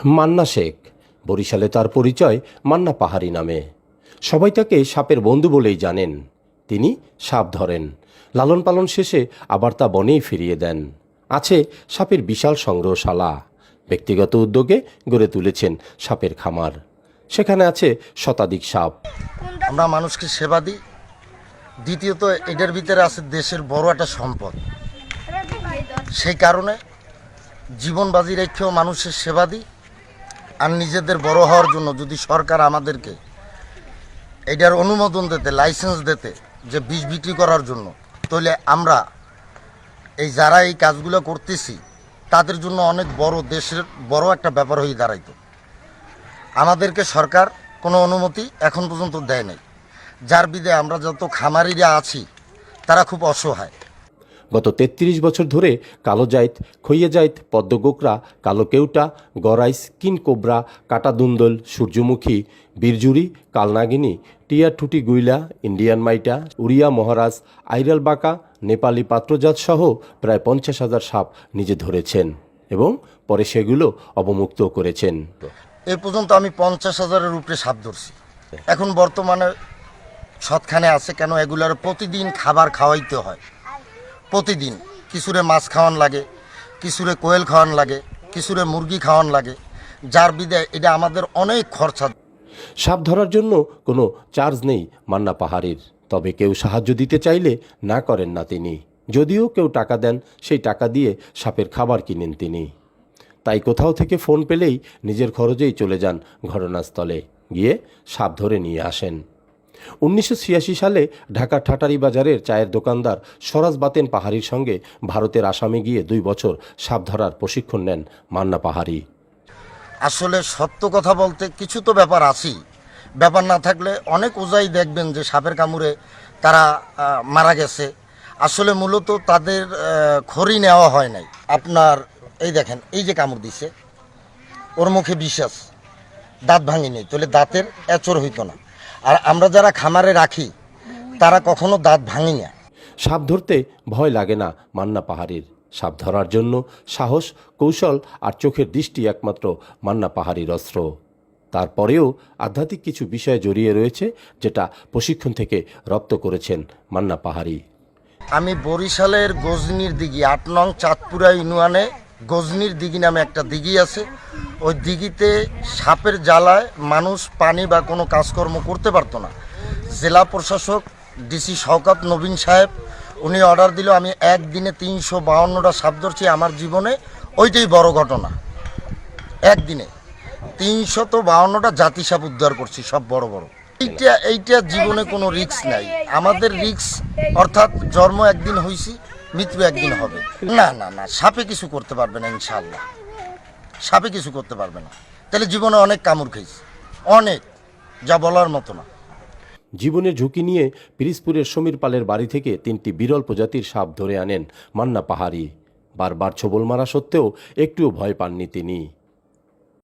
মান্না শেখ, বরিশালে তার পরিচয় মান্না পাহাড়ি নামে। সবাই তাকে সাপের বন্ধু বলেই জানেন। তিনি সাপ ধরেন, লালন পালন শেষে আবার তা বনেই ফিরিয়ে দেন। আছে সাপের বিশাল সংগ্রহশালা। ব্যক্তিগত উদ্যোগে গড়ে তুলেছেন সাপের খামার। সেখানে আছে শতাধিক সাপ। আমরা মানুষকে সেবা দিই, দ্বিতীয়ত এটার ভিতরে আছে দেশের বড় একটা সম্পদ। সেই কারণে জীবন বাজি রেখেও মানুষের সেবা দিই। আর নিজেদের বড় হওয়ার জন্য যদি সরকার আমাদেরকে এটার অনুমোদন দিতে, লাইসেন্স দিতে, যে বিষ বিক্রি করার জন্য, তাহলে আমরা যারা এই কাজগুলো করতেছি তাদের জন্য অনেক বড়, দেশের বড় একটা ব্যাপার হয়ে দাঁড়াইতো। আমাদেরকে সরকার কোনো অনুমতি এখন পর্যন্ত দেয় নাই, যার বিধে আমরা যত খামারিরা আছি তারা খুব অসহায়। গত ৩৩ বছর ধরে কালো জাইত, খইয়ে জাইত, পদ্মগোকরা, কালো কেউটা, গরাইস, কিনকোবরা, কাটাদুন্দল, সূর্যমুখী, বীরজুরি, কালনাগিনী, টিয়া টুটি গুইলা, ইন্ডিয়ান মাইটা, উড়িয়া মহারাজ, আইরাল বাঁকা, নেপালি পাত্রজাত সহ প্রায় ৫০,০০০ সাপ নিজে ধরেছেন এবং পরে সেগুলো অবমুক্ত করেছেন। এ পর্যন্ত আমি ৫০,০০০-এর উপরে সাপ ধরছি। এখন বর্তমানে সৎখানে আছে, কেন এগুলার প্রতিদিন খাবার খাওয়াইতে হয়। প্রতিদিন কিছুরে মাছ খাওয়ান লাগে, কিছুরে কোয়েল খাওয়ান লাগে, কিছুরে মুরগি খাওয়ান লাগে, যার বিধায় এটা আমাদের অনেক খরচা। সাপ ধরার জন্য কোনো চার্জ নেই মান্না পাহাড়ির। তবে কেউ সাহায্য দিতে চাইলে না করেন না তিনি। যদিও কেউ টাকা দেন, সেই টাকা দিয়ে সাপের খাবার কিনেন তিনি। তাই কোথাও থেকে ফোন পেলেই নিজের খরচেই চলে যান ঘটনাস্থলে, গিয়ে সাপ ধরে নিয়ে আসেন। ১৯৮৬ সালে ঢাকা ঠাটারি বাজারের চায়ের দোকানদার সরাজ বাতেন পাহাড়ির সঙ্গে ভারতের আসামে গিয়ে ২ বছর সাপ ধরার প্রশিক্ষণ নেন মান্না পাহাড়ি। আসলে সত্য কথা বলতে কিছু তো ব্যাপার আছেই। ব্যাপার না থাকলে অনেক ওজাই দেখবেন যে সাপের কামড়ে তারা মারা গেছে। আসলে মূলত তাদের খড়ি নেওয়া হয় নাই। আপনার এই দেখেন, এই যে কামড় দিছে, ওর মুখে বিশ্বাস, দাঁত ভাঙিনি, তাহলে দাঁতের এচড় হইতো না। আর আমরা যারা খামারে রাখি তারা কখনো দাঁত ভাঙি না। সাপ ধরতে ভয় লাগে না মান্না পাহাড়ির। সাপ ধরার জন্য সাহস, কৌশল আর চোখের দৃষ্টি একমাত্র মান্না পাহাড়ির অস্ত্র। তারপরেও আধ্যাত্মিক কিছু বিষয় জড়িয়ে রয়েছে, যেটা প্রশিক্ষণ থেকে রপ্ত করেছেন মান্না পাহাড়ি। আমি বরিশালের গজনির দিঘি, ৮ নং চাঁদপুরা ইউনিয়নে গজনির দিঘি নামে একটা দিঘি আছে। ওই দিঘিতে সাপের জ্বালায় মানুষ পানি বা কোনো কাজকর্ম করতে পারতো না। জেলা প্রশাসক ডিসি শওকত নবীন সাহেব উনি অর্ডার দিল, আমি একদিনে ৩৫২টা সাপ ধরছি। আমার জীবনে ওইটাই বড় ঘটনা। একদিনে ৩৫২টা জাতি সাপ উদ্ধার করছি, সব বড় বড়। এইটা জীবনে কোনো রিস্ক নাই। আমাদের রিস্ক অর্থাৎ জন্ম একদিন হইছি, মৃত্যু একদিন হবে। না না না, সাপে কিছু করতে পারবে না, ইনশাআল্লাহ সাপে কিছু করতে পারবে না। তাহলে জীবনে অনেক কামড় খেয়েছি, অনেক, যা বলার মতো না। জীবনের ঝুঁকি নিয়ে পিরিজপুরের সমীর পালের বাড়ি থেকে ৩টি বিরল প্রজাতির সাপ ধরে আনেন মান্না পাহাড়ি। বারবার ছোবল মারা সত্ত্বেও একটুও ভয় পাননি তিনি।